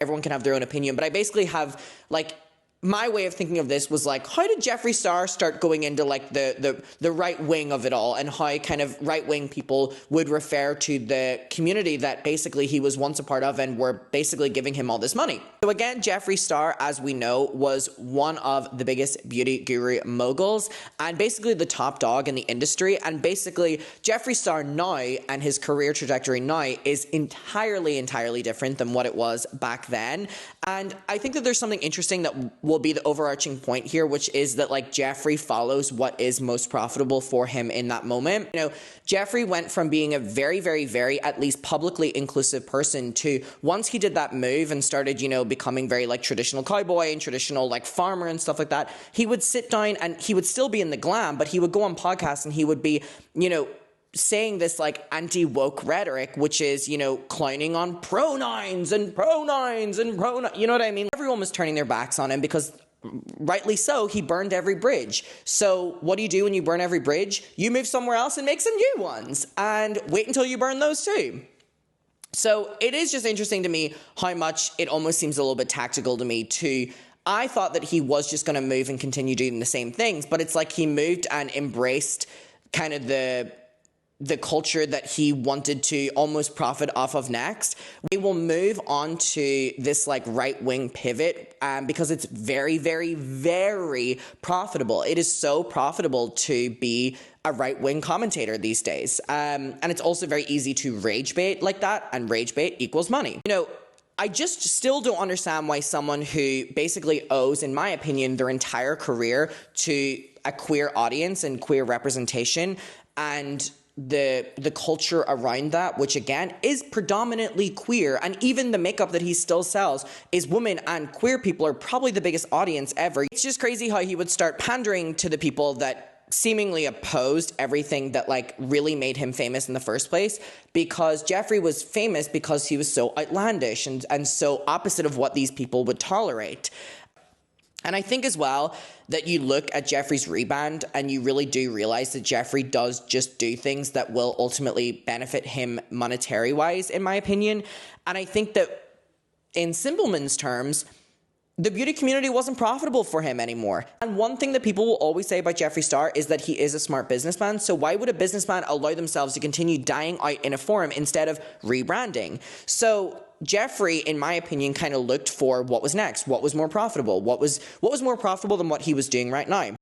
everyone can have their own opinion, but I basically have, like, my way of thinking of this was like, how did Jeffree Star start going into like the right wing of it all, and how kind of right wing people would refer to the community that basically he was once a part of and were basically giving him all this money. So again, Jeffree Star, as we know, was one of the biggest beauty guru moguls and basically the top dog in the industry. And basically Jeffree Star now and his career trajectory now is entirely different than what it was back then. And I think that there's something interesting that will be the overarching point here, which is that like Jeffree follows what is most profitable for him in that moment. You know, Jeffree went from being a very, at least publicly inclusive person to, once he did that move and started, you know, becoming very like traditional cowboy and traditional like farmer and stuff like that, he would sit down and he would still be in the glam, but he would go on podcasts and he would be, you know, saying this like anti-woke rhetoric, which is, you know, clowning on pronouns, you know what I mean? Everyone was turning their backs on him because rightly so, he burned every bridge. So what do you do when you burn every bridge? You move somewhere else and make some new ones and wait until you burn those too. So it is just interesting to me how much it almost seems a little bit tactical to me too. I thought that he was just going to move and continue doing the same things, but it's like he moved and embraced kind of the culture that he wanted to almost profit off of next. We will move on to this like right-wing pivot because it's very profitable. It is so profitable to be a right-wing commentator these days. And it's also very easy to rage bait like that, and rage bait equals money. You know, I just still don't understand why someone who basically owes, in my opinion, their entire career to a queer audience and queer representation and the culture around that, which again is predominantly queer, and even the makeup that he still sells is women, and queer people are probably the biggest audience ever. It's just crazy how he would start pandering to the people that seemingly opposed everything that like really made him famous in the first place, because Jeffree was famous because he was so outlandish and so opposite of what these people would tolerate. And I think as well that you look at Jeffree's rebound and you really do realize that Jeffree does just do things that will ultimately benefit him monetary-wise, in my opinion. And I think that in Simpleman's terms, the beauty community wasn't profitable for him anymore. And one thing that people will always say about Jeffree Star is that he is a smart businessman. So why would a businessman allow themselves to continue dying out in a forum instead of rebranding? So Jeffree, in my opinion, kind of looked for what was next, what was more profitable, what was more profitable than what he was doing right now.